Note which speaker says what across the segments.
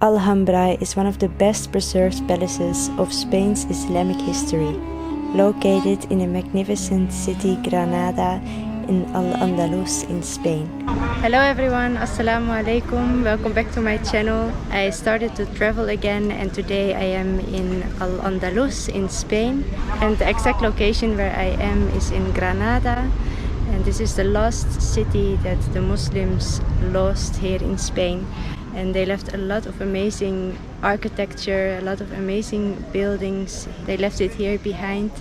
Speaker 1: Alhambra is one of the best preserved palaces of Spain's Islamic history, located in a magnificent city Granada in Al-Andalus in Spain. Hello everyone, Assalamu alaikum, welcome back to my channel. I started to travel again and today I am in Al-Andalus in Spain, and the exact location where I am is in Granada, and this is the lost city that the Muslims lost here in Spain. And they left a lot of amazing architecture, a lot of amazing buildings. They left it here behind.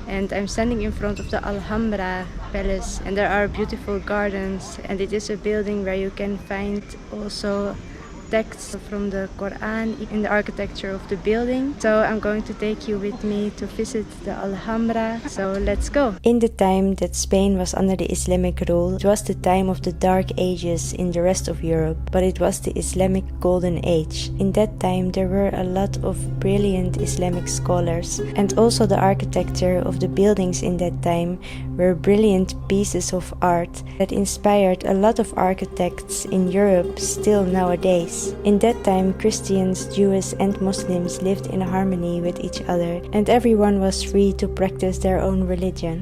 Speaker 1: And I'm standing in front of the Alhambra Palace, and there are beautiful gardens, and it is a building where you can find also texts from the Quran in the architecture of the building. So I'm going to take you with me to visit the Alhambra, so let's go. In the time that Spain was under the Islamic rule, it was the time of the Dark Ages in the rest of Europe, but it was the Islamic Golden Age. In that time there were a lot of brilliant Islamic scholars, and also the architecture of the buildings in that time were brilliant pieces of art that inspired a lot of architects in Europe still nowadays. In that time, Christians, Jews and Muslims lived in harmony with each other, and everyone was free to practice their own religion.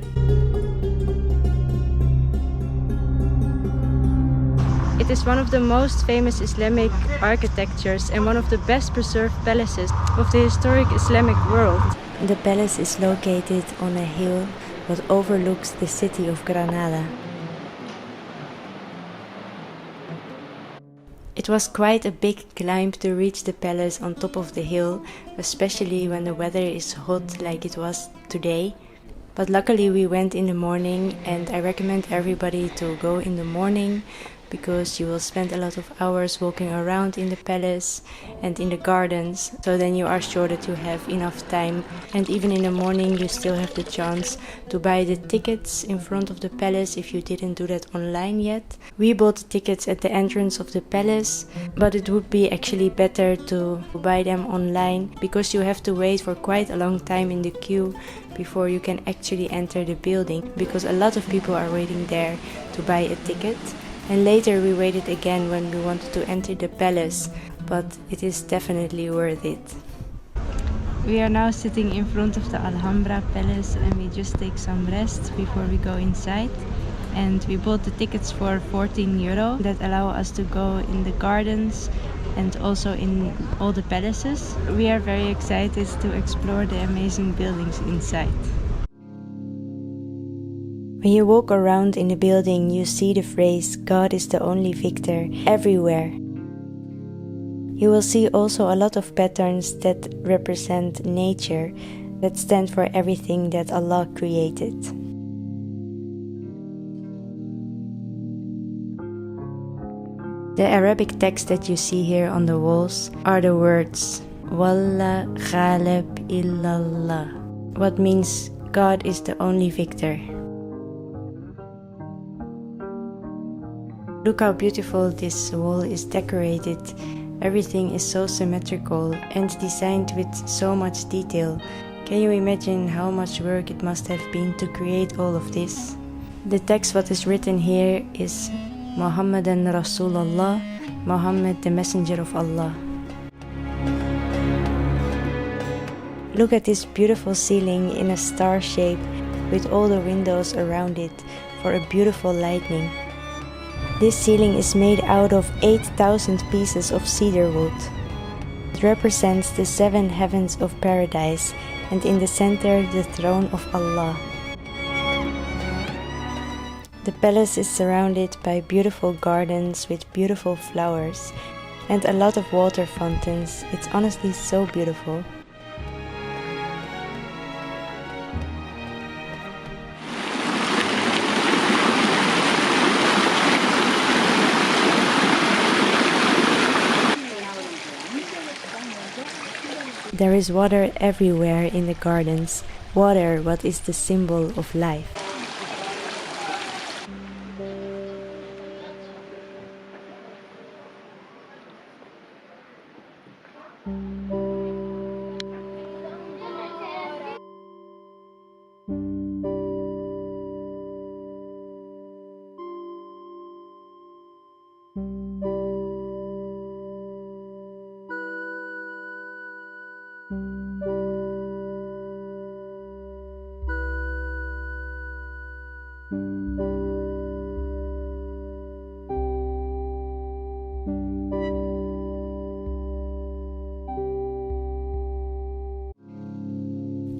Speaker 1: It is one of the most famous Islamic architectures and one of the best preserved palaces of the historic Islamic world. The palace is located on a hill that overlooks the city of Granada. It was quite a big climb to reach the palace on top of the hill, especially when the weather is hot like it was today. But luckily we went in the morning, and I recommend everybody to go in the morning because you will spend a lot of hours walking around in the palace and in the gardens, so then you are sure that you have enough time. And even in the morning you still have the chance to buy the tickets in front of the palace if you didn't do that online yet. We bought the tickets at the entrance of the palace, but it would be actually better to buy them online because you have to wait for quite a long time in the queue before you can actually enter the building, because a lot of people are waiting there to buy a ticket. And later we waited again when we wanted to enter the palace, but it is definitely worth it. We are now sitting in front of the Alhambra Palace and we just take some rest before we go inside. And we bought the tickets for €14 that allow us to go in the gardens and also in all the palaces. We are very excited to explore the amazing buildings inside. When you walk around in the building, you see the phrase "God is the only victor" everywhere. You will see also a lot of patterns that represent nature, that stand for everything that Allah created. The Arabic text that you see here on the walls are the words "Walla ghalib illallah," what means God is the only victor. Look how beautiful this wall is decorated. Everything is so symmetrical and designed with so much detail. Can you imagine how much work it must have been to create all of this? The text what is written here is Muhammadan Rasulullah, Muhammad the Messenger of Allah. Look at this beautiful ceiling in a star shape with all the windows around it for a beautiful lighting. This ceiling is made out of 8,000 pieces of cedar wood. It represents the 7 heavens of paradise, and in the center the throne of Allah. The palace is surrounded by beautiful gardens with beautiful flowers and a lot of water fountains. It's honestly so beautiful. There is water everywhere in the gardens. Water, what is the symbol of life.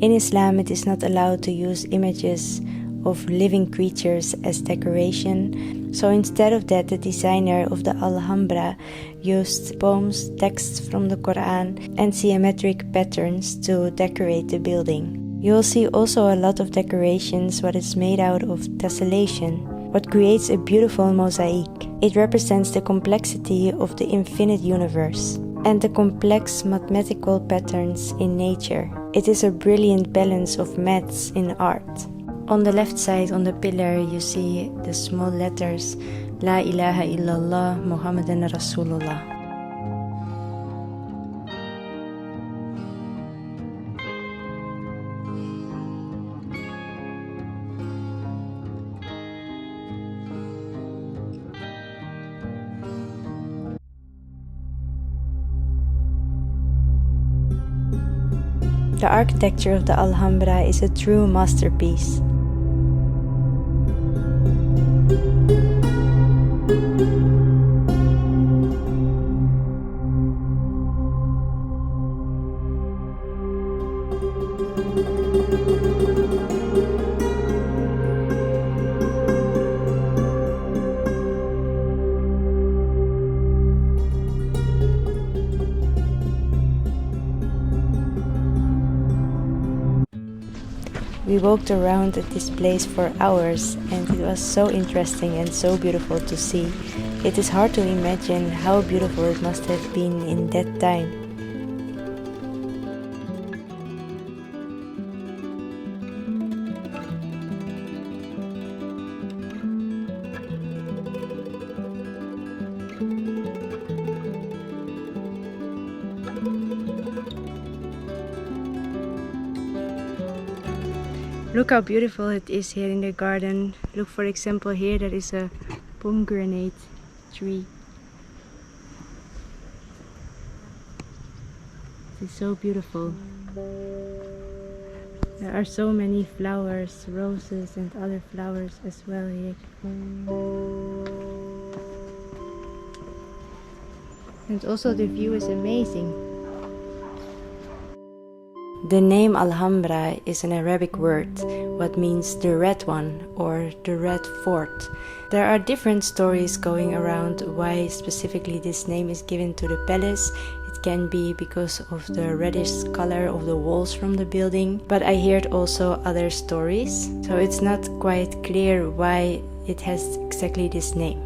Speaker 1: In Islam, it is not allowed to use images of living creatures as decoration, so instead of that, the designer of the Alhambra used poems, texts from the Quran, and geometric patterns to decorate the building. You will see also a lot of decorations what is made out of tessellation, what creates a beautiful mosaic. It represents the complexity of the infinite universe and the complex mathematical patterns in nature. It is a brilliant balance of maths in art. On the left side, on the pillar, you see the small letters La ilaha illallah Muhammadan Rasulullah. The architecture of the Alhambra is a true masterpiece. We walked around at this place for hours and it was so interesting and so beautiful to see. It is hard to imagine how beautiful it must have been in that time. Look how beautiful it is here in the garden. Look, for example, here there is a pomegranate tree. It is so beautiful. There are so many flowers, roses and other flowers as well here. And also the view is amazing. The name Alhambra is an Arabic word, what means the red one or the red fort. There are different stories going around why specifically this name is given to the palace. It can be because of the reddish color of the walls from the building, but I heard also other stories, so it's not quite clear why it has exactly this name.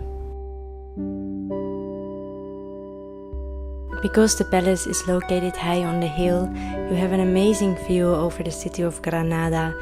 Speaker 1: Because the palace is located high on the hill, you have an amazing view over the city of Granada.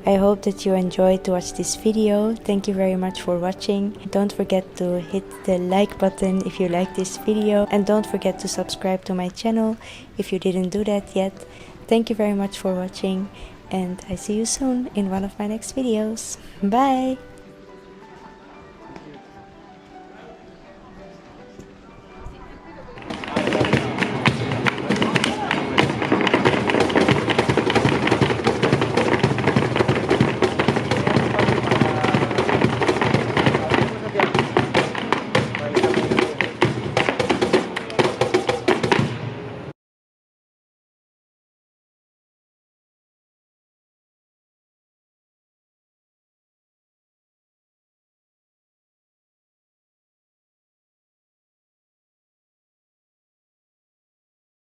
Speaker 1: I hope that you enjoyed to watch this video. Thank you very much for watching. Don't forget to hit the like button if you like this video, and don't forget to subscribe to my channel if you didn't do that yet. Thank you very much for watching, and I see you soon in one of my next videos. Bye!